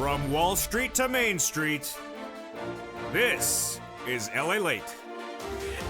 From Wall Street to Main Street, this is LA Late.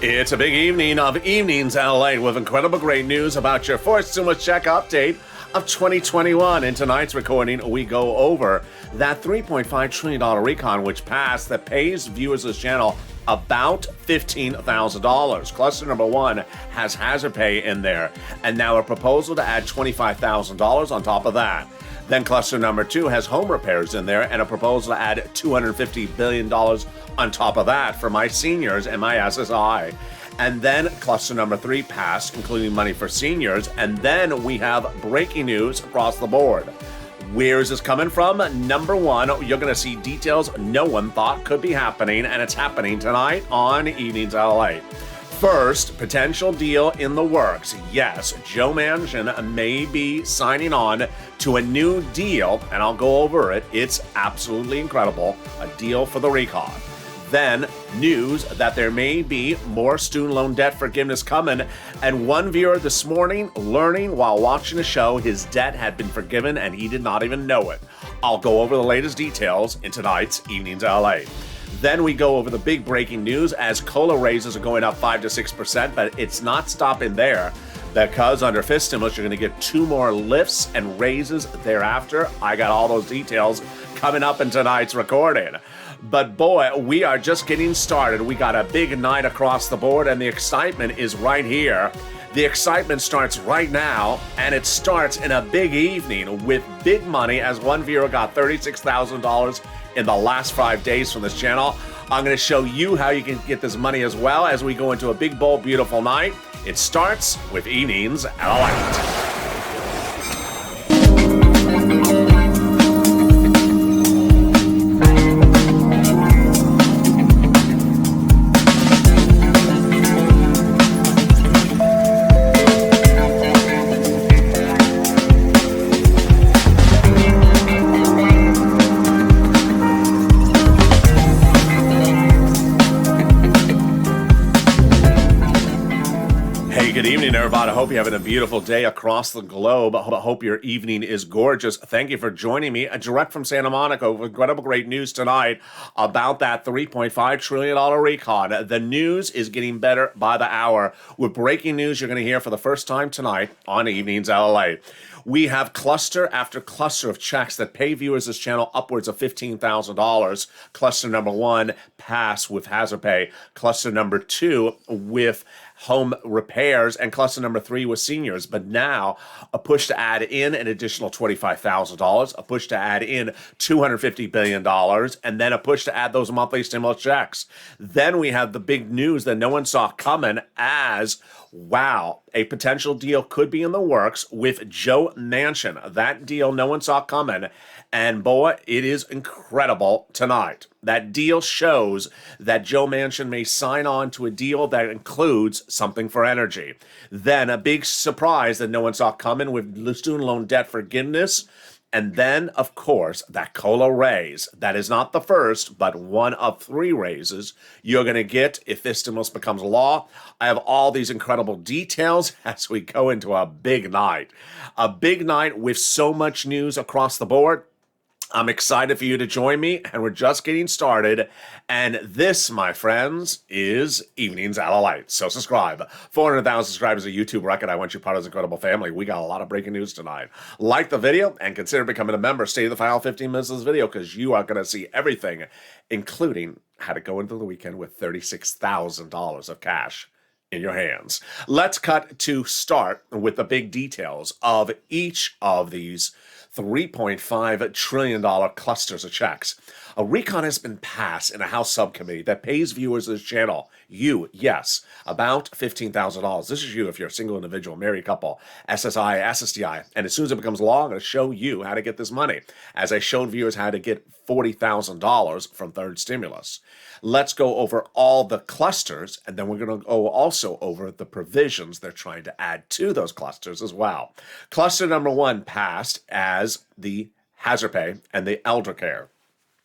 It's a big evening of Evenings LA with incredible great news about your first stimulus check update of 2021. In tonight's recording, we go over that $3.5 trillion recon which passed that pays viewers of this channel about $15,000. Cluster number one has hazard pay in there, and now a proposal to add $25,000 on top of that. Then cluster number two has home repairs in there and a proposal to add $250 billion on top of that for my seniors and my SSDI. And then cluster number three passed, including money for seniors. And then we have breaking news across the board. Where is this coming from? Number one, you're going to see details no one thought could be happening, and it's happening tonight on Evenings LA. First, potential deal in the works. Yes, Joe Manchin may be signing on to a new deal, and I'll go over it. It's absolutely incredible. A deal for the recon. Then, news that there may be more student loan debt forgiveness coming, and one viewer this morning learning while watching the show his debt had been forgiven and he did not even know it. I'll go over the latest details in tonight's Evenings LA. Then we go over the big breaking news as COLA raises are going up 5 to 6%, but it's not stopping there because under fifth stimulus, you're going to get 2 more lifts and raises thereafter. I got all those details coming up in tonight's recording. But boy, we are just getting started. We got a big night across the board, and the excitement is right here. The excitement starts right now, and it starts in a big evening with big money, as one viewer got $36,000 in the last 5 days from this channel. I'm going to show you how you can get this money as well as we go into a big, bold, beautiful night. It starts with Evenings LA. Good evening, everybody. I hope you're having a beautiful day across the globe. I hope your evening is gorgeous. Thank you for joining me. Direct from Santa Monica with incredible great news tonight about that $3.5 trillion recon. The news is getting better by the hour. With breaking news you're going to hear for the first time tonight on Evenings LA. We have cluster after cluster of checks that pay viewers this channel upwards of $15,000. Cluster number one, pass with hazard pay. Cluster number two with home repairs, and cluster number three was seniors. But now a push to add in an additional $25,000, a push to add in $250 billion, and then a push to add those monthly stimulus checks. Then we have the big news that no one saw coming as, wow, a potential deal could be in the works with Joe Manchin. That deal no one saw coming, and boy, it is incredible tonight. That deal shows that Joe Manchin may sign on to a deal that includes something for energy. Then a big surprise that no one saw coming with student loan debt forgiveness. And then, of course, that COLA raise. That is not the first, but one of 3 raises you're going to get if this stimulus becomes law. I have all these incredible details as we go into a big night. A big night with so much news across the board. I'm excited for you to join me, and we're just getting started. And this, my friends, is Evenings LA. So subscribe. 400,000 subscribers, a YouTube record. I want you part of this incredible family. We got a lot of breaking news tonight. Like the video and consider becoming a member. Stay to the final 15 minutes of this video because you are going to see everything, including how to go into the weekend with $36,000 of cash in your hands. Let's cut to start with the big details of each of these $3.5 trillion clusters of checks. A recon has been passed in a House subcommittee that pays viewers of this channel, you, yes, about $15,000. This is you if you're a single individual, married couple, SSI, SSDI. And as soon as it becomes law, I'm going to show you how to get this money, as I showed viewers how to get $40,000 from third stimulus. Let's go over all the clusters, and then we're going to go also over the provisions they're trying to add to those clusters as well. Cluster number one passed as the hazard pay and the elder care.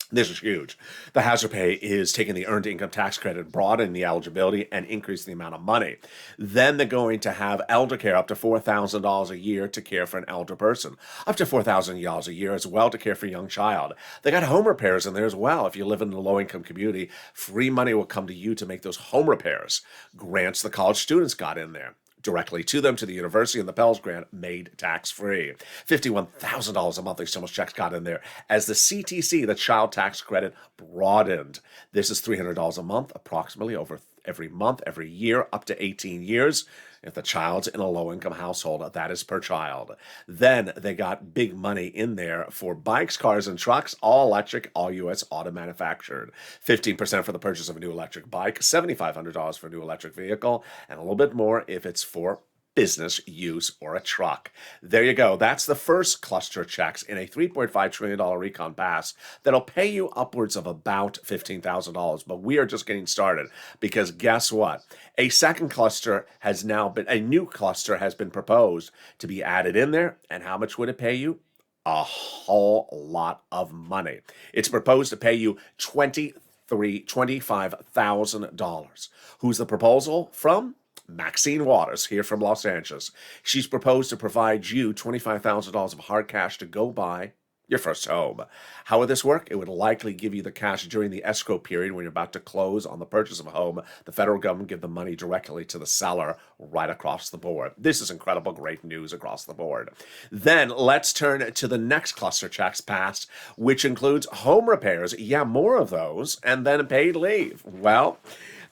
This is huge. The hazard pay is taking the earned income tax credit, broadening the eligibility, and increasing the amount of money. Then they're going to have elder care up to $4,000 a year to care for an elder person, up to $4,000 a year as well to care for a young child. They got home repairs in there as well. If you live in a low-income community, free money will come to you to make those home repairs. Grants the college students got in there directly to them, to the university, and the Pell's grant made tax-free. $51,000 a monthly stimulus checks got in there as the CTC, the child tax credit, broadened. This is $300 a month, approximately over every month, every year, up to 18 years. If the child's in a low-income household, that is per child. Then they got big money in there for bikes, cars, and trucks, all electric, all U.S. auto manufactured. 15% for the purchase of a new electric bike, $7,500 for a new electric vehicle, and a little bit more if it's for business use or a truck. There you go. That's the first cluster of checks in a $3.5 trillion recon pass that'll pay you upwards of about $15,000. But we are just getting started because guess what? A second cluster has now been, a new cluster has been proposed to be added in there. And how much would it pay you? A whole lot of money. It's proposed to pay you $25,000. Who's the proposal from? Maxine Waters, here from Los Angeles. She's proposed to provide you $25,000 of hard cash to go buy your first home. How would this work? It would likely give you the cash during the escrow period when you're about to close on the purchase of a home. The federal government give the money directly to the seller right across the board. This is incredible, great news across the board. Then let's turn to the next cluster checks passed, which includes home repairs. Yeah, more of those, and then paid leave. Well,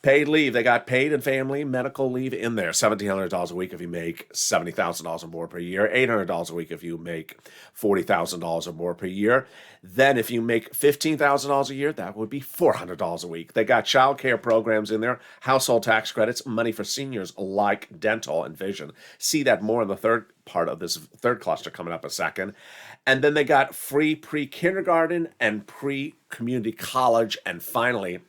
paid leave. They got paid and family medical leave in there. $1,700 a week if you make $70,000 or more per year. $800 a week if you make $40,000 or more per year. Then if you make $15,000 a year, that would be $400 a week. They got child care programs in there, household tax credits, money for seniors like dental and vision. See that more in the third part of this third cluster coming up a second. And then they got free pre-kindergarten and pre-community college, and finally,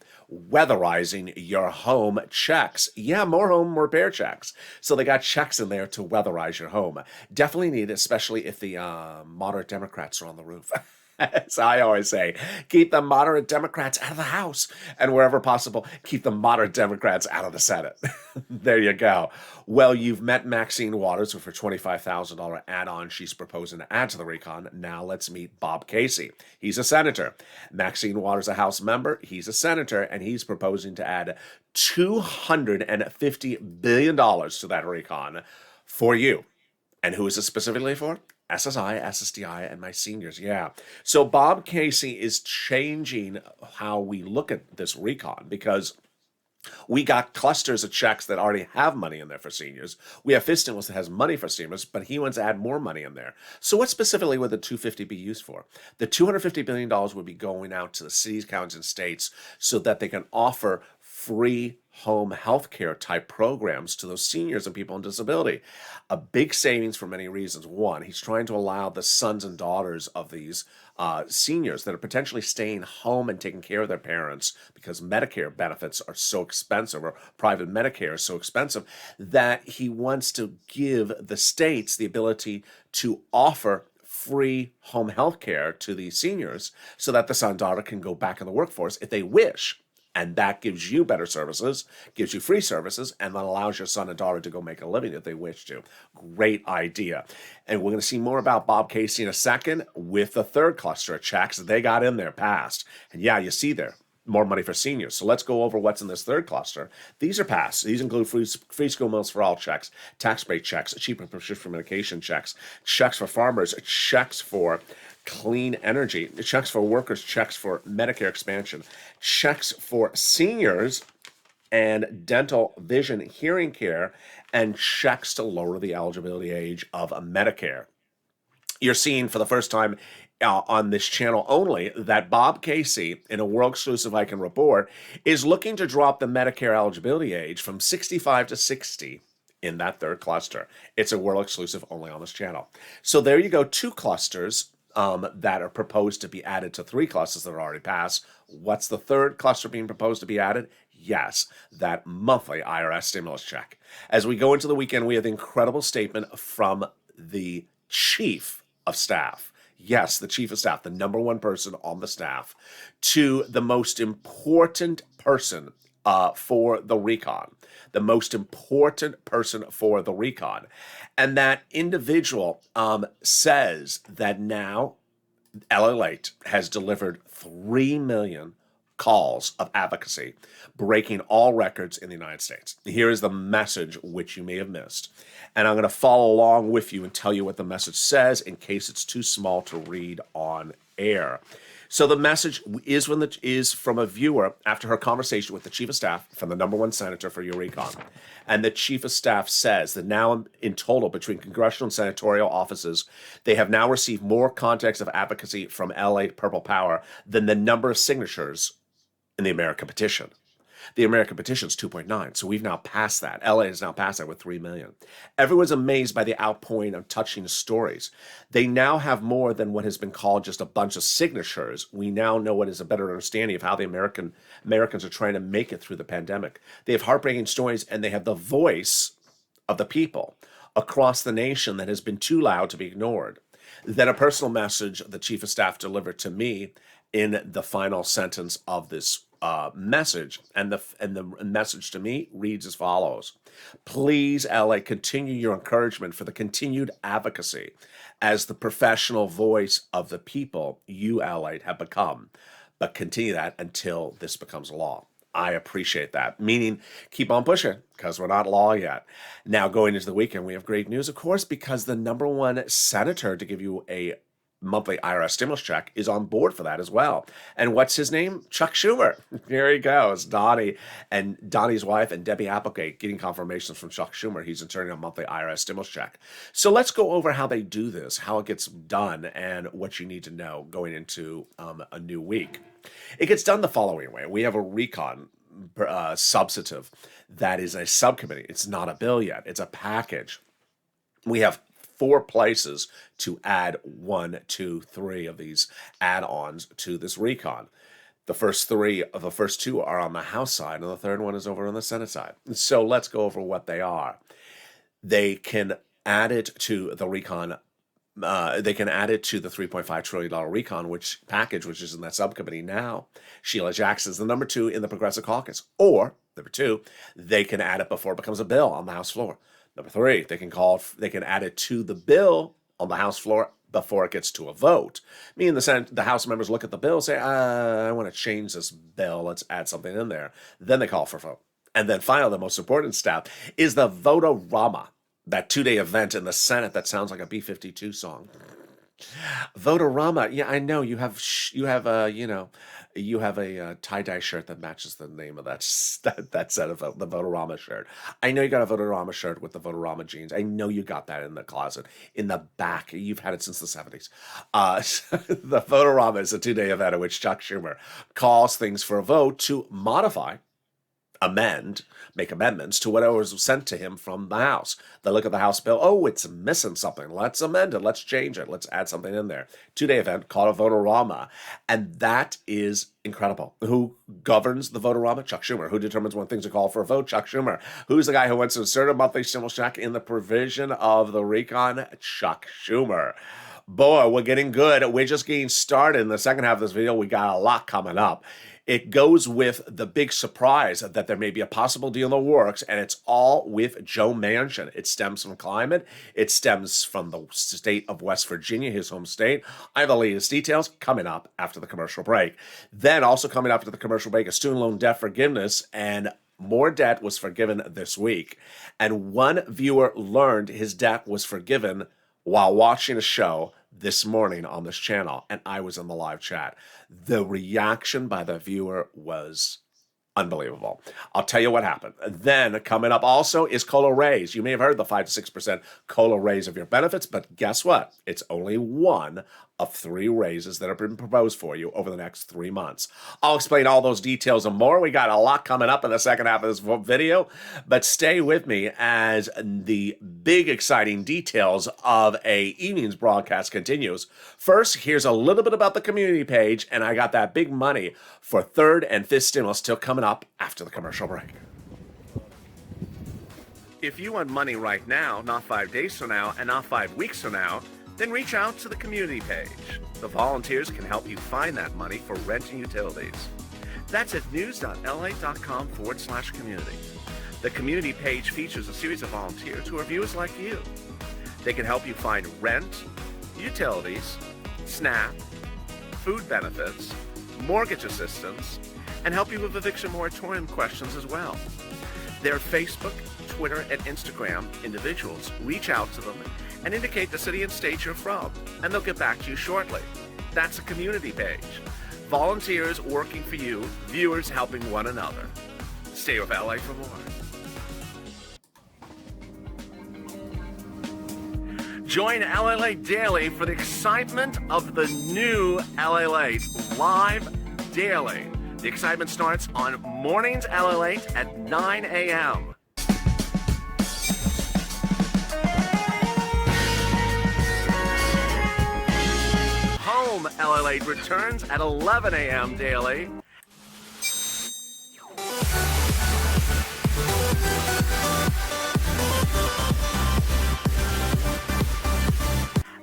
weatherizing your home checks. Yeah, more home repair checks. So they got checks in there to weatherize your home. Definitely need it, especially if the moderate Democrats are on the roof. As I always say, keep the moderate Democrats out of the House, and wherever possible, keep the moderate Democrats out of the Senate. There you go. Well, you've met Maxine Waters with her $25,000 add-on she's proposing to add to the recon. Now let's meet Bob Casey. He's a senator. Maxine Waters, a House member. He's a senator, and he's proposing to add $250 billion to that recon for you. And who is it specifically for? SSI, SSDI, and my seniors. Yeah. So Bob Casey is changing how we look at this recon because we got clusters of checks that already have money in there for seniors. We have fifth stimulus that has money for seniors, but he wants to add more money in there. So what specifically would the 250 be used for? The $250 billion would be going out to the cities, counties, and states so that they can offer free home health care type programs to those seniors and people on disability. A big savings for many reasons. One, he's trying to allow the sons and daughters of these seniors that are potentially staying home and taking care of their parents because Medicare benefits are so expensive, or private Medicare is so expensive, that he wants to give the states the ability to offer free home health care to these seniors so that the son and daughter can go back in the workforce if they wish. And that gives you better services, gives you free services, and then allows your son and daughter to go make a living if they wish to. Great idea. And we're going to see more about Bob Casey in a second with the third cluster of checks they got in there passed. And yeah, you see there, more money for seniors. So let's go over what's in this third cluster. These are passed. These include free school meals for all checks, tax break checks, cheaper prescription medication checks, checks for farmers, checks for clean energy, checks for workers, checks for Medicare expansion, checks for seniors and dental, vision, hearing care, and checks to lower the eligibility age of Medicare. You're seeing for the first time on this channel only that Bob Casey, in a world exclusive I Can Report, is looking to drop the Medicare eligibility age from 65 to 60 in that third cluster. It's a world exclusive only on this channel. So there you go, two clusters that are proposed to be added to three clusters that are already passed. What's the third cluster being proposed to be added? Yes, that monthly IRS stimulus check. As we go into the weekend, we have the incredible statement from the chief of staff. Yes, the chief of staff, the number one person on the staff, to the most important person for the recon, the most important person for the recon. And that individual says that now LALATE has delivered 3 million calls of advocacy, breaking all records in the United States. Here is the message which you may have missed. And I'm going to follow along with you and tell you what the message says in case it's too small to read on air. So the message is from a viewer after her conversation with the chief of staff from the number one senator for your recon. And the chief of staff says that now in total between congressional and senatorial offices, they have now received more contacts of advocacy from LA Purple Power than the number of signatures in the American petition. The American petition is 2.9, so we've now passed that. LA has now passed that with 3 million. Everyone's amazed by the outpouring of touching stories. They now have more than what has been called just a bunch of signatures. We now know what is a better understanding of how the Americans are trying to make it through the pandemic. They have heartbreaking stories, and they have the voice of the people across the nation that has been too loud to be ignored. Then a personal message the chief of staff delivered to me in the final sentence of this message, and the message to me reads as follows: please, LA, continue your encouragement for the continued advocacy as the professional voice of the people you, LA, have become, but continue that until this becomes law. I appreciate that. Meaning, keep on pushing, because we're not law yet. Now, going into the weekend, we have great news, of course, because the number one senator to give you a monthly IRS stimulus check is on board for that as well. And what's his name? Chuck Schumer. Here he goes. Donnie's wife and Debbie Applegate getting confirmations from Chuck Schumer. He's returning a monthly IRS stimulus check. So let's go over how they do this, how it gets done, and what you need to know going into a new week. It gets done the following way. We have a recon substantive that is a subcommittee. It's not a bill yet. It's a package. We have 4 places to add 1, 2, 3 of these add-ons to this recon. The first 2 are on the House side, and the third one is over on the Senate side. So let's go over what they are. They can add it to the recon. They can add it to the $3.5 trillion recon package, which is in that subcommittee now. Sheila Jackson's the number 2 in the Progressive Caucus. Or, number 2, they can add it before it becomes a bill on the House floor. Number 3, they can add it to the bill on the House floor before it gets to a vote. Meaning the House members look at the bill, say, I want to change this bill, let's add something in there. Then they call for a vote. And then finally, the most important step is the Vote-A-Rama, that 2-day event in the Senate that sounds like a B-52 song. Vote-A-Rama, yeah, I know you have a tie-dye shirt that matches the name of that set of the Vote-A-Rama shirt. I know you got a Vote-A-Rama shirt with the Vote-A-Rama jeans. I know you got that in the closet, in the back. You've had it since the 70s. The Vote-A-Rama is a 2-day event in which Chuck Schumer calls things for a vote to modify, make amendments to whatever was sent to him from the House. They look at the House bill, oh, it's missing something. Let's amend it. Let's change it. Let's add something in there. 2-day event called a Vote-A-Rama. And that is incredible. Who governs the Vote-A-Rama? Chuck Schumer. Who determines when things are called for a vote? Chuck Schumer. Who's the guy who wants to insert a monthly stimulus check in the provision of the recon? Chuck Schumer. Boy, we're getting good. We're just getting started. In the second half of this video, we got a lot coming up. It goes with the big surprise that there may be a possible deal in the works, and it's all with Joe Manchin. It stems from climate. It stems from the state of West Virginia, his home state. I have the latest details coming up after the commercial break. Then also coming up after the commercial break is student loan debt forgiveness, and more debt was forgiven this week. And one viewer learned his debt was forgiven while watching a show this morning on this channel, and I was in the live chat. The reaction by the viewer was unbelievable. I'll tell you what happened. Then coming up also is COLA raise. You may have heard the 5 to 6% COLA raise of your benefits, but guess what? It's only one of 3 raises that have been proposed for you over the next 3 months. I'll explain all those details and more. We got a lot coming up in the second half of this video, but stay with me as the big exciting details of a evening's broadcast continues. First, here's a little bit about the community page, and I got that big money for 3rd and 5th stimulus still coming up after the commercial break. If you want money right now, not 5 days from now, and not 5 weeks from now, then reach out to the community page. The volunteers can help you find that money for rent and utilities. That's at news.la.com/community. The community page features a series of volunteers who are viewers like you. They can help you find rent, utilities, SNAP, food benefits, mortgage assistance, and help you with eviction moratorium questions as well. Their Facebook, Twitter, and Instagram individuals reach out to them and indicate the city and state you're from, and they'll get back to you shortly. That's a community page. Volunteers working for you, viewers helping one another. Stay with LA for more. Join LA Daily for the excitement of the new LA live daily. The excitement starts on mornings LA at 9 a.m. Home LA returns at 11 a.m. daily.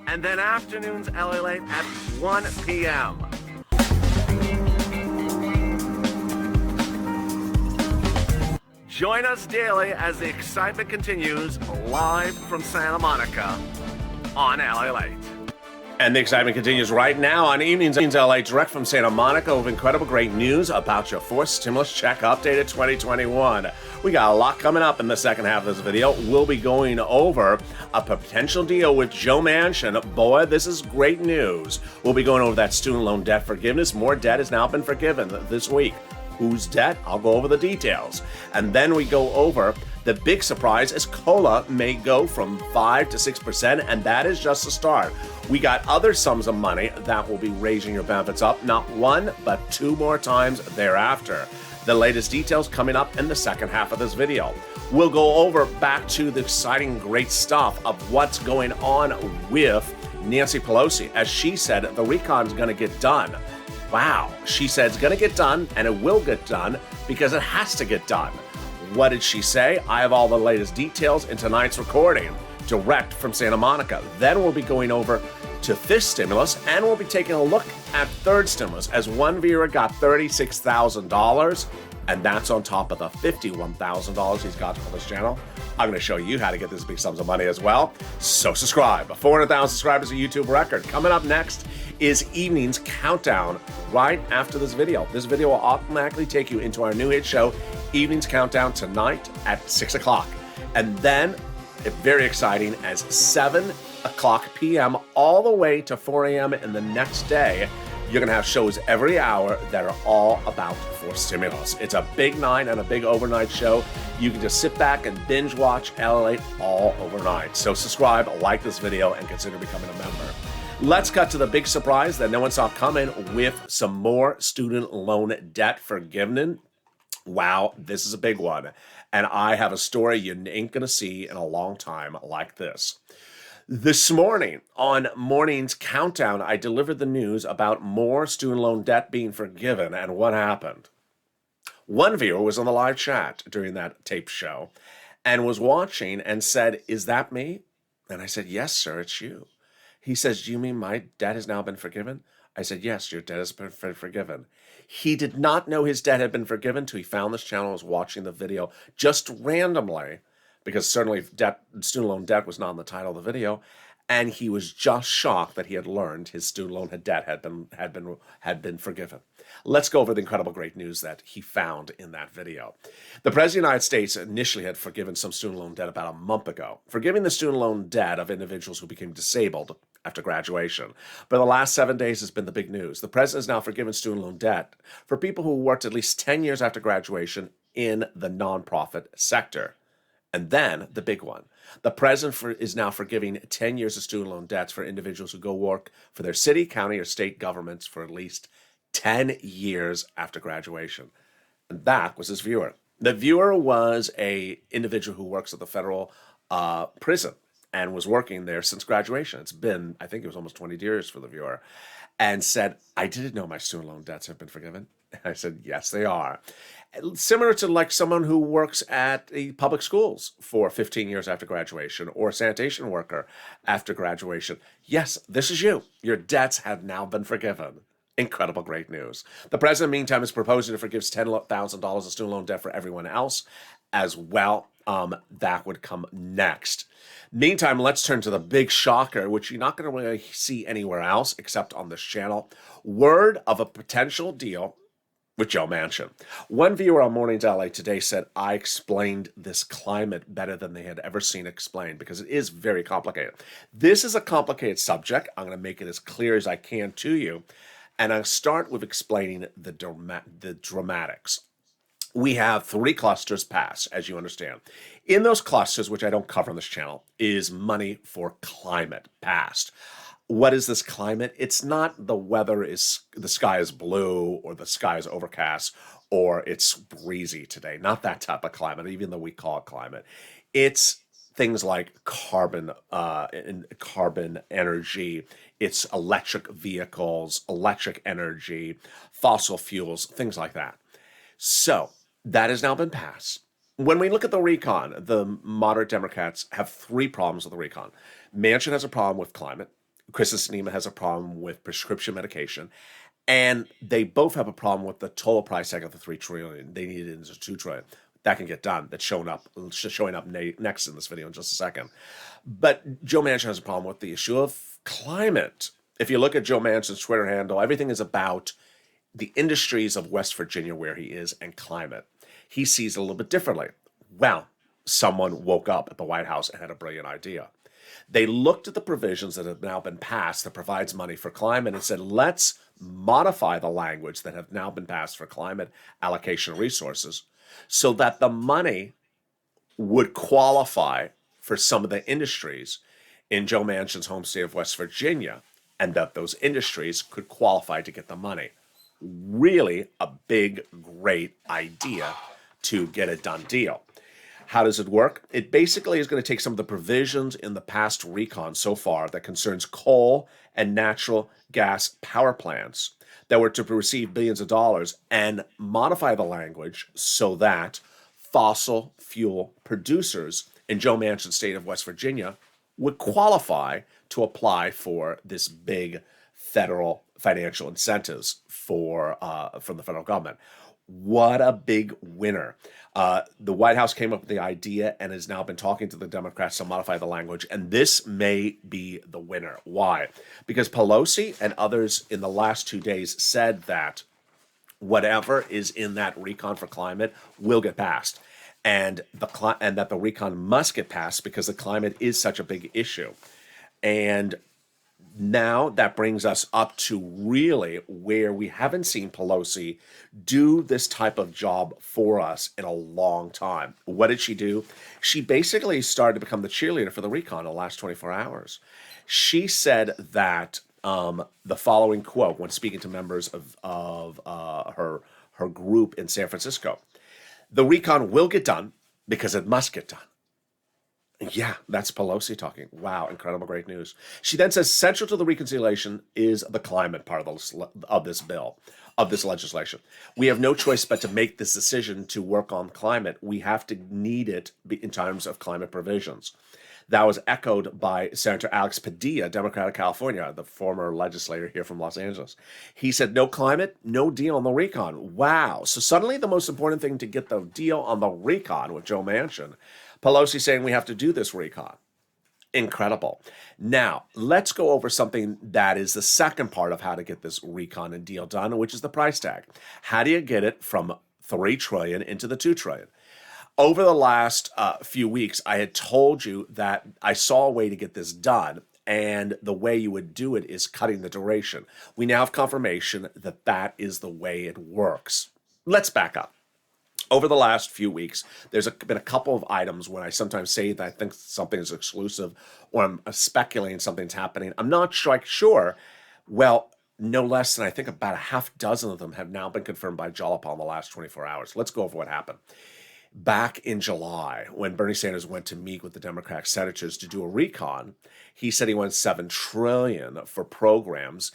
And then afternoons LA at 1 p.m. Join us daily as the excitement continues live from Santa Monica on LA Late. And the excitement continues right now on Evenings LA, direct from Santa Monica, with incredible great news about your fourth stimulus check updated 2021. We got a lot coming up in the second half of this video. We'll be going over a potential deal with Joe Manchin. Boy, this is great news. We'll be going over that student loan debt forgiveness. More debt has now been forgiven this week. Whose debt? I'll go over the details. And then we go over the big surprise is COLA may go from 5 to 6%, and that is just a start. We got other sums of money that will be raising your benefits up, not one, but 2 more times thereafter. The latest details coming up in the second half of this video. We'll go over back to the exciting, great stuff of what's going on with Nancy Pelosi. As she said, the recon's going to get done. Wow, she said it's going to get done, and it will get done because it has to get done. What did she say? I have all the latest details in tonight's recording, direct from Santa Monica. Then we'll be going over to fifth stimulus, and we'll be taking a look at third stimulus, as one viewer got $36,000, and that's on top of the $51,000 he's got for this channel. I'm going to show you how to get these big sums of money as well. So subscribe. 400,000 subscribers, a YouTube record. Coming up next is Evening's Countdown right after this video. This video will automatically take you into our new hit show, Evening's Countdown, tonight at 6 o'clock. And then, very exciting, as 7 o'clock p.m. all the way to 4 a.m. in the next day, you're going to have shows every hour that are all about fourth stimulus. It's a big night and a big overnight show. You can just sit back and binge watch LA all overnight. So subscribe, like this video, and consider becoming a member. Let's cut to the big surprise that no one saw coming with some more student loan debt forgiveness. Wow, this is a big one. And I have a story you ain't going to see in a long time like this. This morning on Morning's Countdown, I delivered the news about more student loan debt being forgiven and what happened. One viewer was on the live chat during that tape show and was watching and said, "Is that me?" And I said, "Yes, sir, it's you." He says, "Do you mean my debt has now been forgiven?" I said, "Yes, your debt has been forgiven." He did not know his debt had been forgiven until he found this channel and was watching the video just randomly, because certainly student loan debt was not in the title of the video, and he was just shocked that he had learned his student loan debt had been forgiven. Let's go over the incredible great news that he found in that video. The President of the United States initially had forgiven some student loan debt about a month ago, forgiving the student loan debt of individuals who became disabled after graduation. But the last 7 days has been the big news. The president has now forgiven student loan debt for people who worked at least 10 years after graduation in the nonprofit sector. And then the big one. The president is now forgiving 10 years of student loan debts for individuals who go work for their city, county, or state governments for at least 10 years after graduation. And that was his viewer. The viewer was an individual who works at the federal prison and was working there since graduation. It's been, I think it was almost 20 years for the viewer, and said, "I didn't know my student loan debts have been forgiven." I said, yes, they are. Similar to like someone who works at the public schools for 15 years after graduation, or a sanitation worker after graduation. Yes, this is you. Your debts have now been forgiven. Incredible, great news. The president, meantime, is proposing to forgive $10,000 of student loan debt for everyone else as well. That would come next. Meantime, let's turn to the big shocker, which you're not going to really see anywhere else except on this channel. Word of a potential deal with Joe Manchin. One viewer on Mornings LA today said, I explained this climate better than they had ever seen explained, because it is very complicated. This is a complicated subject. I'm going to make it as clear as I can to you. And I'll start with explaining the dramatics. We have 3 clusters pass, as you understand. In those clusters, which I don't cover on this channel, is money for climate passed. What is this climate? It's not the weather is the sky is blue or the sky is overcast or it's breezy today. Not that type of climate, even though we call it climate. It's things like carbon energy. It's electric vehicles, electric energy, fossil fuels, things like that. So that has now been passed. When we look at the recon, the moderate Democrats have 3 problems with the recon. Manchin has a problem with climate. Sinema has a problem with prescription medication, and they both have a problem with the total price tag of the $3 trillion. They need it into $2 trillion. That can get done. That's showing up next in this video in just a second. But Joe Manchin has a problem with the issue of climate. If you look at Joe Manchin's Twitter handle, everything is about the industries of West Virginia where he is and climate. He sees it a little bit differently. Well, someone woke up at the White House and had a brilliant idea. They looked at the provisions that have now been passed that provides money for climate and said, let's modify the language that have now been passed for climate allocation resources so that the money would qualify for some of the industries in Joe Manchin's home state of West Virginia, and that those industries could qualify to get the money. Really a big, great idea to get a done deal. How does it work? It basically is going to take some of the provisions in the past recon so far that concerns coal and natural gas power plants that were to receive billions of dollars and modify the language so that fossil fuel producers in Joe Manchin's state of West Virginia would qualify to apply for this big federal financial incentives from the federal government. What a big winner. The White House came up with the idea and has now been talking to the Democrats to modify the language, and this may be the winner. Why? Because Pelosi and others in the last 2 days said that whatever is in that recon for climate will get passed, and that the recon must get passed because the climate is such a big issue. And now that brings us up to really where we haven't seen Pelosi do this type of job for us in a long time. What did she do? She basically started to become the cheerleader for the recon in the last 24 hours. She said that the following quote when speaking to members of her group in San Francisco: "The recon will get done because it must get done." Yeah, that's Pelosi talking. Wow, incredible, great news. She then says central to the reconciliation is the climate part of this bill, of this legislation. "We have no choice but to make this decision to work on climate. We have to need it in terms of climate provisions." That was echoed by Senator Alex Padilla, Democrat of California, the former legislator here from Los Angeles. He said, no climate, no deal on the recon. Wow. So suddenly the most important thing to get the deal on the recon with Joe Manchin, Pelosi saying we have to do this recon. Incredible. Now, let's go over something that is the second part of how to get this recon and deal done, which is the price tag. How do you get it from $3 trillion into the $2 trillion? Over the last few weeks, I had told you that I saw a way to get this done, and the way you would do it is cutting the duration. We now have confirmation that that is the way it works. Let's back up. Over the last few weeks, there's been a couple of items when I sometimes say that I think something is exclusive or I'm speculating something's happening. I'm not sure. Well, no less than I think about a half dozen of them have now been confirmed by Jalapa in the last 24 hours. Let's go over what happened. Back in July, when Bernie Sanders went to meet with the Democratic senators to do a recon, he said he wanted $7 trillion for programs.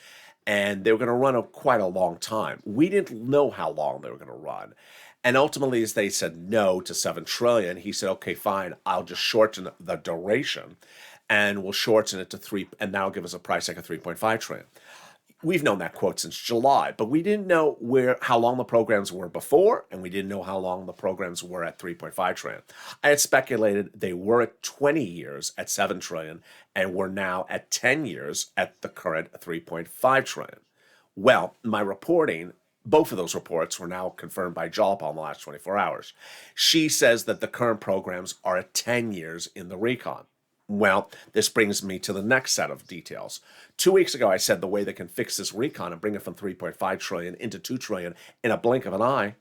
and they were going to run quite a long time. We didn't know how long they were going to run. And ultimately, as they said no to 7 trillion, he said, okay, fine, I'll just shorten the duration and we'll shorten it to 3, and that'll give us a price tag of 3.5 trillion. We've known that quote since July, but we didn't know how long the programs were before, and we didn't know how long the programs were at 3.5 trillion. I had speculated they were at 20 years at 7 trillion, and we're now at 10 years at the current 3.5 trillion. Well, my reporting, both of those reports were now confirmed by Jalpa in the last 24 hours. She says that the current programs are at 10 years in the recon. Well, this brings me to the next set of details. 2 weeks ago, I said the way they can fix this recon and bring it from 3.5 trillion into 2 trillion in a blink of an eye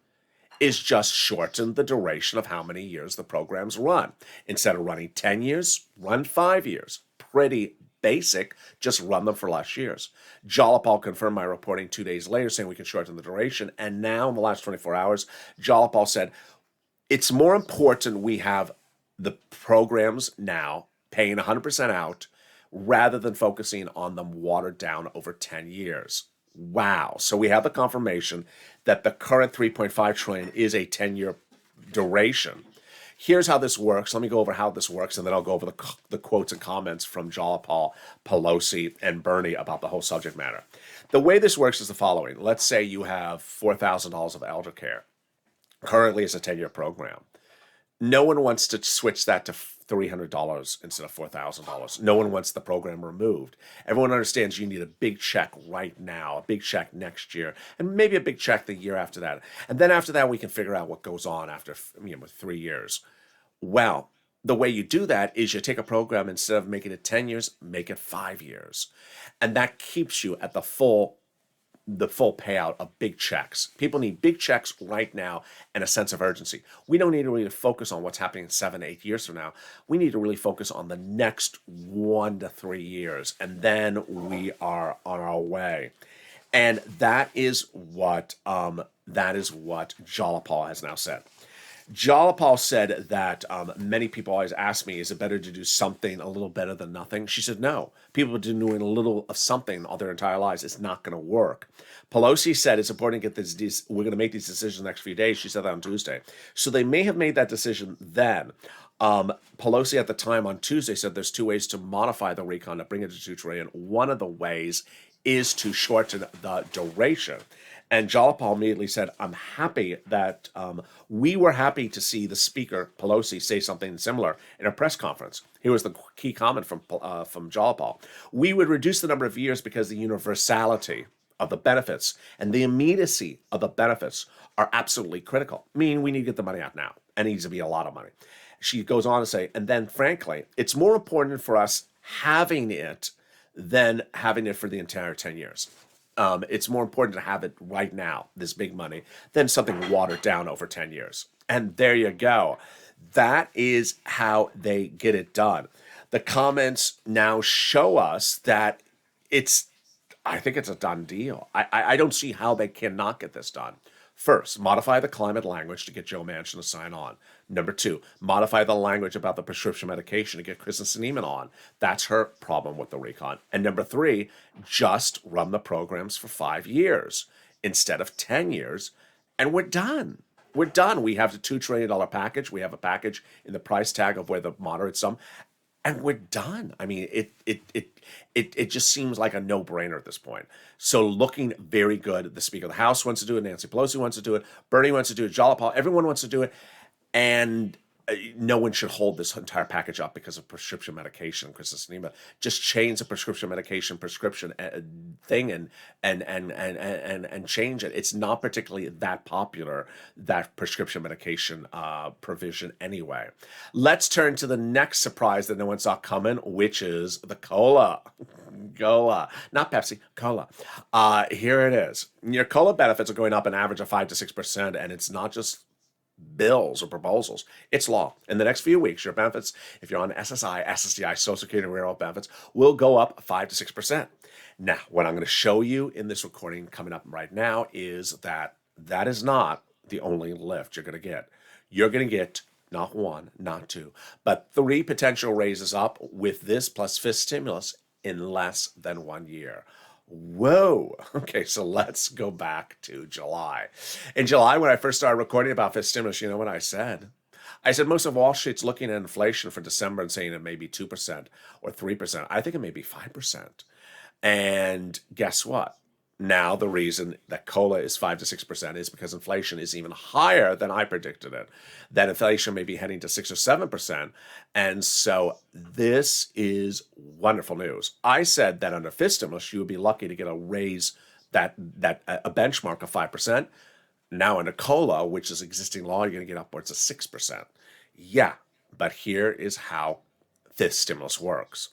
is just shorten the duration of how many years the programs run. Instead of running 10 years, run 5 years. Pretty basic, just run them for less years. Jalapal confirmed my reporting 2 days later saying we can shorten the duration. And now in the last 24 hours, Jalapal said, it's more important we have the programs now paying 100% out rather than focusing on them watered down over 10 years. Wow. So we have the confirmation that the current 3.5 trillion is a 10-year duration. Here's how this works. Let me go over how this works, and then I'll go over the quotes and comments from Jalapal, Pelosi, and Bernie about the whole subject matter. The way this works is the following. Let's say you have $4,000 of elder care. Currently, it's a 10-year program. No one wants to switch that to $300 instead of $4,000. No one wants the program removed. Everyone understands you need a big check right now, a big check next year, and maybe a big check the year after that. And then after that, we can figure out what goes on after 3 years. Well, the way you do that is you take a program, instead of making it 10 years, make it 5 years. And that keeps you at the full payout of big checks. People need big checks right now and a sense of urgency. We don't need to really focus on what's happening 7, 8 years from now. We need to really focus on the next 1 to 3 years, and then we are on our way. And that is what Jalapal has now said. Jalapal said that many people always ask me, is it better to do something a little better than nothing? She said, no. People have been doing a little of something all their entire lives. It's not going to work. Pelosi said it's important to get this. We're going to make these decisions the next few days. She said that on Tuesday. So they may have made that decision then. Pelosi at the time on Tuesday said there's 2 ways to modify the recon to bring it to 2 trillion. One of the ways is to shorten the duration. And Jalapal immediately said, I'm happy that we were happy to see the speaker, Pelosi, say something similar in a press conference. Here was the key comment from Jalapal. We would reduce the number of years because the universality of the benefits and the immediacy of the benefits are absolutely critical. Meaning we need to get the money out now. And it needs to be a lot of money. She goes on to say, and then frankly, it's more important for us having it than having it for the entire 10 years. It's more important to have it right now, this big money, than something watered down over 10 years. And there you go. That is how they get it done. The comments now show us that I think it's a done deal. I don't see how they cannot get this done. First, modify the climate language to get Joe Manchin to sign on. Number 2, modify the language about the prescription medication to get Kristen Sinema on. That's her problem with the recon. And number 3, just run the programs for 5 years instead of 10 years, and we're done. We're done. We have the $2 trillion package. We have a package in the price tag of where the moderate sum, and we're done. I mean, it just seems like a no-brainer at this point. So looking very good. The Speaker of the House wants to do it. Nancy Pelosi wants to do it. Bernie wants to do it. Jalapal. Everyone wants to do it. And no one should hold this entire package up because of prescription medication. Kristen Sinema, just change the prescription medication thing and change it. It's not particularly that popular, that prescription medication provision anyway. Let's turn to the next surprise that no one saw coming, which is the cola. Cola, not Pepsi, cola. Here it is. Your cola benefits are going up an average of 5 to 6%, and it's not just bills or proposals. It's law. In the next few weeks, your benefits, if you're on SSI, SSDI, Social Security and Railroad benefits, will go up 5 to 6%. Now, what I'm going to show you in this recording coming up right now is that is not the only lift you're going to get. You're going to get not 1, not 2, but 3 potential raises up with this plus fifth stimulus in less than 1 year. Whoa. Okay, so let's go back to July. In July, when I first started recording about this stimulus, you know what I said? I said most of Wall Street's looking at inflation for December and saying it may be 2% or 3%. I think it may be 5%. And guess what? Now the reason that COLA is 5 to 6% is because inflation is even higher than I predicted it. That inflation may be heading to 6 or 7%. And so this is wonderful news. I said that under FIS stimulus, you would be lucky to get a raise that a benchmark of 5%. Now under COLA, which is existing law, you're going to get upwards of 6%. Yeah, but here is how FIS stimulus works.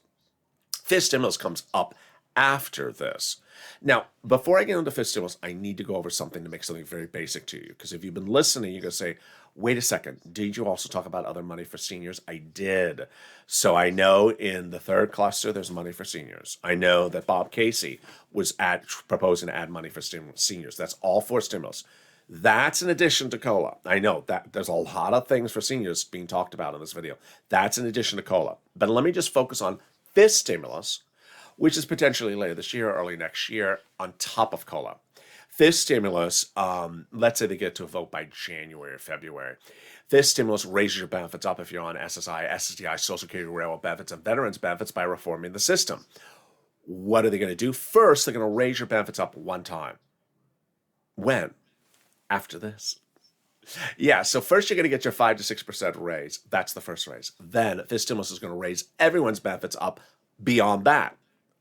FIS stimulus comes up after this. Now, before I get into FIS stimulus, I need to go over something to make something very basic to you. Because if you've been listening, you're going to say, wait a second, did you also talk about other money for seniors? I did. So I know in the third cluster, there's money for seniors. I know that Bob Casey was proposing to add money for seniors. That's all for stimulus. That's in addition to COLA. I know that there's a lot of things for seniors being talked about in this video. That's in addition to COLA. But let me just focus on FIS stimulus, which is potentially later this year or early next year on top of COLA. FIS stimulus, let's say they get to a vote by January or February. FIS stimulus raises your benefits up if you're on SSI, SSDI, Social Security, railroad benefits, and veterans benefits by reforming the system. What are they going to do? First, they're going to raise your benefits up one time. When? After this. Yeah, so first you're going to get your 5 to 6% raise. That's the first raise. Then FIS stimulus is going to raise everyone's benefits up beyond that.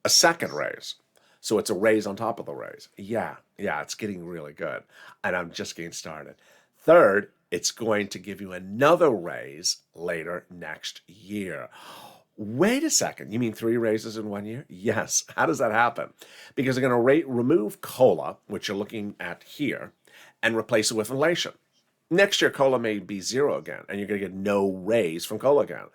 A second raise. So it's a raise on top of the raise. Yeah, it's getting really good. And I'm just getting started. Third, it's going to give you another raise later next year. Wait a second, you mean 3 raises in 1 year? Yes. How does that happen? Because they're going to remove COLA, which you're looking at here, and replace it with inflation. Next year, COLA may be 0 again, and you're going to get no raise from COLA again.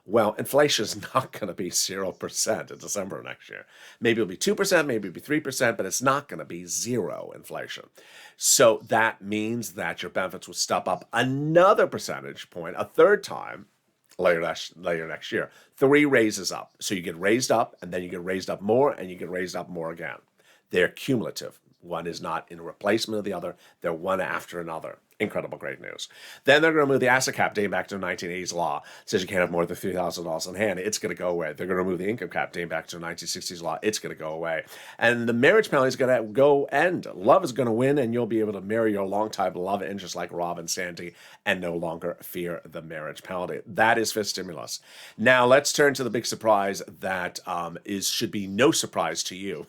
Well, inflation is not going to be 0% in December of next year. Maybe it'll be 2%, maybe it'll be 3%, but it's not going to be 0 inflation. So that means that your benefits will step up another percentage point, a third time, later next year. 3 raises up. So you get raised up, and then you get raised up more, and you get raised up more again. They're cumulative. One is not in replacement of the other. They're one after another. Incredible, great news. Then they're going to remove the asset cap dating back to the 1980s law. It says you can't have more than $3,000 in hand. It's going to go away. They're going to remove the income cap dating back to the 1960s law. It's going to go away. And the marriage penalty is going to end. Love is going to win, and you'll be able to marry your longtime love interest like Rob and Sandy and no longer fear the marriage penalty. That is FIS stimulus. Now, let's turn to the big surprise that should be no surprise to you.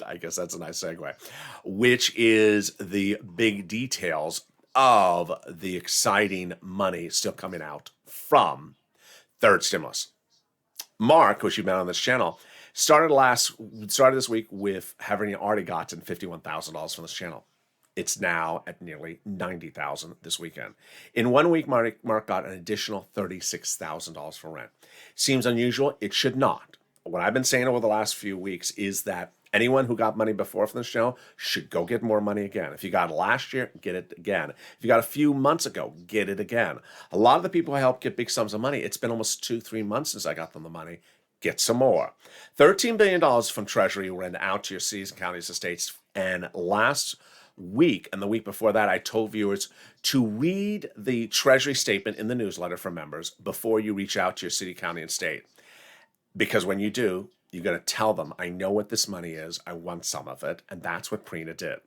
I guess that's a nice segue, which is the big details of the exciting money still coming out from third stimulus. Mark, which you've been on this channel, started this week with having already gotten $51,000 from this channel. It's now at nearly $90,000 this weekend. In 1 week, Mark got an additional $36,000 for rent. Seems unusual. It should not. What I've been saying over the last few weeks is that anyone who got money before from this channel should go get more money again. If you got it last year, get it again. If you got a few months ago, get it again. A lot of the people I help get big sums of money, it's been almost 2-3 months since I got them the money. Get some more. $13 billion from Treasury went out to your cities and counties and states. And last week and the week before that, I told viewers to read the Treasury statement in the newsletter for members before you reach out to your city, county, and state. Because when you do, you're going to tell them, I know what this money is. I want some of it. And that's what Prina did.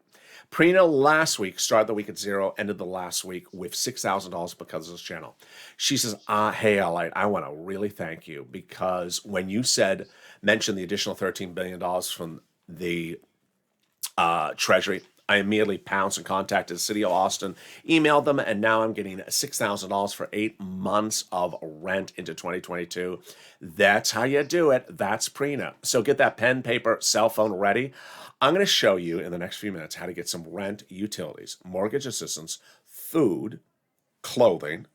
Prina last week started the week at 0, ended the last week with $6,000 because of this channel. She says, hey, Allight, I want to really thank you because when you mentioned the additional $13 billion from the Treasury, I immediately pounced and contacted the city of Austin, emailed them, and now I'm getting $6,000 for 8 months of rent into 2022. That's how you do it. That's Prina. So get that pen, paper, cell phone ready. I'm going to show you in the next few minutes how to get some rent, utilities, mortgage assistance, food, clothing,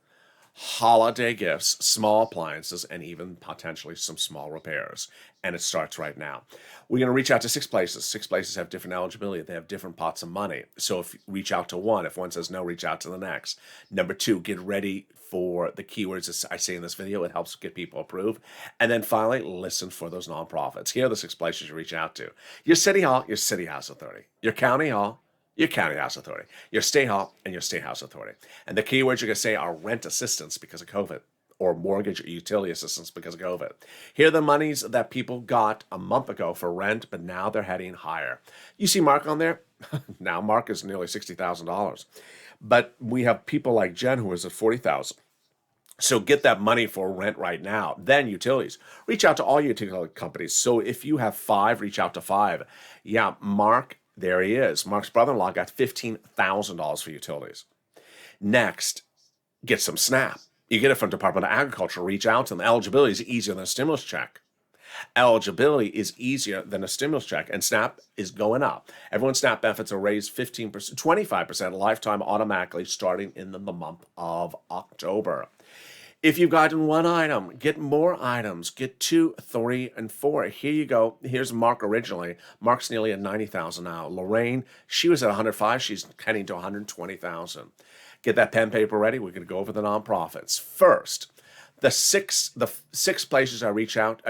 holiday gifts, small appliances, and even potentially some small repairs. And it starts right now. We're going to reach out to 6 places. 6 places have different eligibility. They have different pots of money. So if you reach out to one, if one says no, reach out to the next. Number 2, get ready for the keywords as I say in this video. It helps get people approved. And then finally, listen for those nonprofits. Here are the 6 places you reach out to. Your city hall, your city house authority. Your county hall, your county house authority, your state hall, and your state house authority. And the keywords you're going to say are rent assistance because of COVID, or mortgage or utility assistance because of COVID. Here are the monies that people got a month ago for rent, but now they're heading higher. You see Mark on there? Now Mark is nearly $60,000. But we have people like Jen who is at $40,000. So get that money for rent right now. Then utilities. Reach out to all utility companies. So if you have 5, reach out to 5. Yeah, Mark, there he is. Mark's brother-in-law got $15,000 for utilities. Next, get some SNAP. You get it from Department of Agriculture. Reach out to them. Eligibility is easier than a stimulus check. Eligibility is easier than a stimulus check, and SNAP is going up. Everyone's SNAP benefits are raised 15%, 25% lifetime automatically starting in the month of October. If you've gotten 1 item, get more items. Get 2, 3, and 4. Here you go. Here's Mark originally. Mark's nearly at $90,000 now. Lorraine, she was at 105. She's heading to 120,000. Get that pen paper ready. We're going to go over the nonprofits. First, the six places I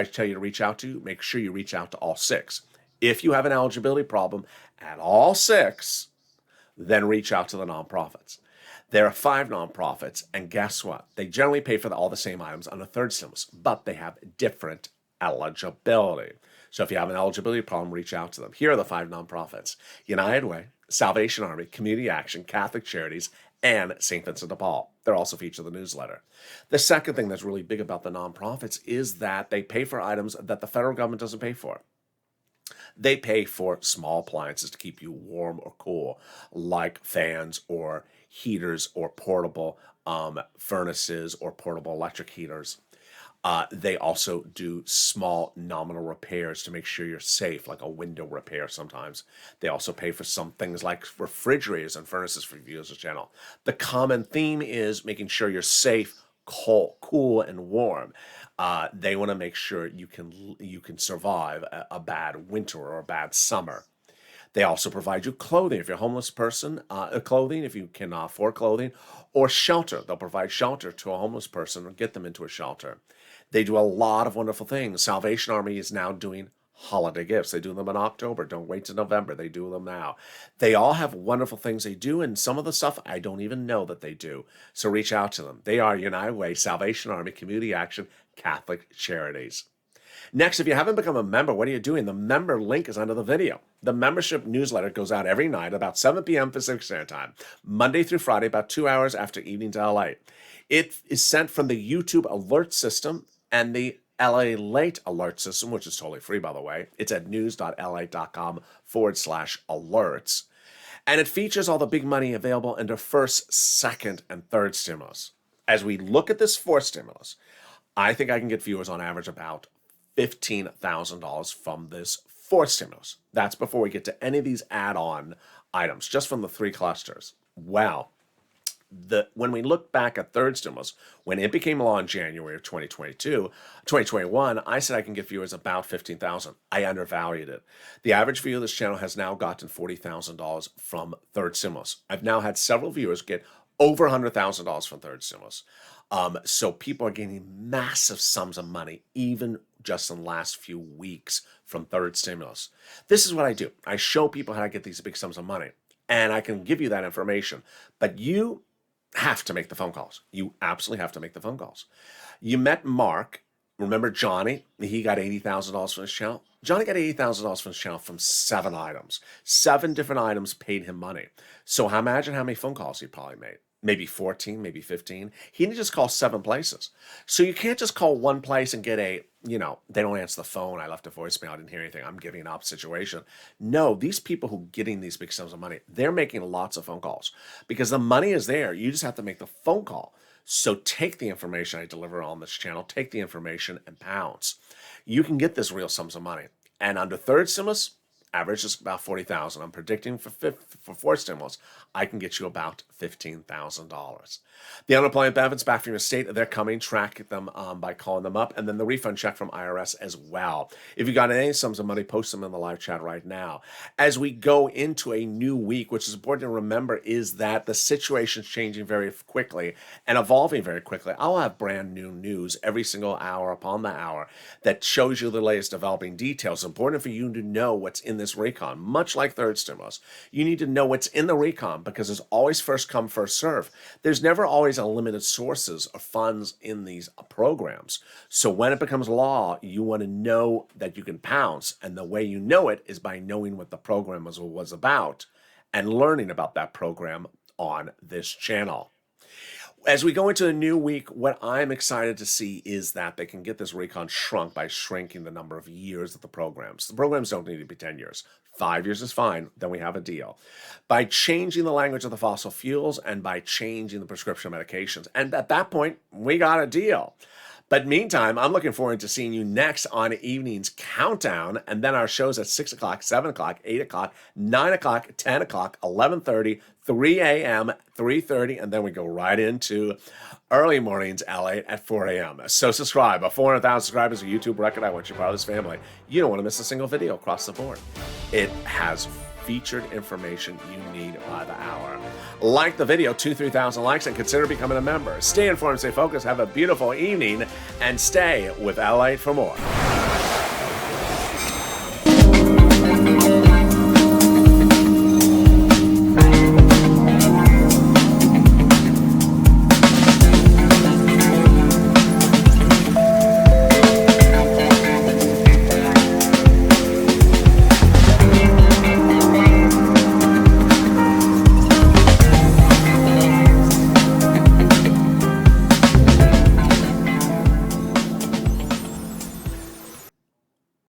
tell you to reach out to, make sure you reach out to all 6. If you have an eligibility problem at all 6, then reach out to the nonprofits. There are 5 nonprofits, and guess what? They generally pay for all the same items on the third stimulus, but they have different eligibility. So if you have an eligibility problem, reach out to them. Here are the 5 nonprofits: United Way, Salvation Army, Community Action, Catholic Charities, and St. Vincent de Paul. They're also featured in the newsletter. The second thing that's really big about the nonprofits is that they pay for items that the federal government doesn't pay for. They pay for small appliances to keep you warm or cool, like fans or heaters or portable furnaces or portable electric heaters. They also do small nominal repairs to make sure you're safe, like a window repair sometimes. They also pay for some things like refrigerators and furnaces for viewers of the channel. The common theme is making sure you're safe, cool, and warm. They want to make sure you can survive a bad winter or a bad summer. They also provide you clothing if you're a homeless person, clothing if you can afford clothing, or shelter. They'll provide shelter to a homeless person or get them into a shelter. They do a lot of wonderful things. Salvation Army is now doing holiday gifts. They do them in October. Don't wait till November. They do them now. They all have wonderful things they do, and some of the stuff I don't even know that they do. So reach out to them. They are United Way, Salvation Army, Community Action, Catholic Charities. Next, if you haven't become a member, what are you doing? The member link is under the video. The membership newsletter goes out every night about 7 p.m. Pacific Standard Time, Monday through Friday, about 2 hours after evening daylight. It is sent from the YouTube alert system and the LA Late alert system, which is totally free, by the way. It's at news.la.com/alerts. And it features all the big money available under first, second, and third stimulus. As we look at this fourth stimulus, I think I can get viewers on average about $15,000 from this fourth stimulus. That's before we get to any of these add-on items, just from the 3 clusters. Well, when we look back at third stimulus, when it became law in January of 2021, I said I can get viewers about $15,000. I undervalued it. The average viewer of this channel has now gotten $40,000 from third stimulus. I've now had several viewers get over $100,000 from third stimulus. So people are getting massive sums of money, even just in the last few weeks from third stimulus. This is what I do. I show people how to get these big sums of money, and I can give you that information. But you have to make the phone calls. You absolutely have to make the phone calls. You met Mark. Remember Johnny? He got $80,000 from his channel. Johnny got $80,000 from his channel from 7 items. 7 different items paid him money. So imagine how many phone calls he probably made. Maybe 14, maybe 15. He didn't just call 7 places. So you can't just call one place and get they don't answer the phone. I left a voicemail. I didn't hear anything. I'm giving up situation. No, these people who are getting these big sums of money, they're making lots of phone calls because the money is there. You just have to make the phone call. So take the information I deliver on this channel, take the information and pounce. You can get this real sums of money. And under third stimulus, Average is about 40,000. I'm predicting for 4 stimulus, I can get you about $15,000. The unemployment benefits back from your state, they're coming. Track them by calling them up. And then the refund check from IRS as well. If you got any sums of money, post them in the live chat right now. As we go into a new week, which is important to remember, is that the situation's changing very quickly and evolving very quickly. I'll have brand new news every single hour upon the hour that shows you the latest developing details. It's important for you to know what's in this recon. Much like third stimulus, you need to know what's in the recon because it's always first come, first serve. There's never always unlimited sources of funds in these programs. So when it becomes law, you want to know that you can pounce. And the way you know it is by knowing what the program was about and learning about that program on this channel. As we go into a new week, what I'm excited to see is that they can get this recon shrunk by shrinking the number of years of the programs. The programs don't need to be 10 years. 5 years is fine, then we have a deal. By changing the language of the fossil fuels and by changing the prescription medications. And at that point, we got a deal. But meantime, I'm looking forward to seeing you next on Evening's Countdown, and then our shows at 6 o'clock, 7 o'clock, 8 o'clock, 9 o'clock, 10 o'clock, 11:30, 3 a.m., 3:30, and then we go right into early mornings, LA, at 4 a.m. So subscribe. 400,000 subscribers, a YouTube record. I want you part of this family. You don't want to miss a single video across the board. It has featured information you need by the hour. Like the video, 3,000 likes, and consider becoming a member. Stay informed, stay focused, have a beautiful evening, and stay with LA for more.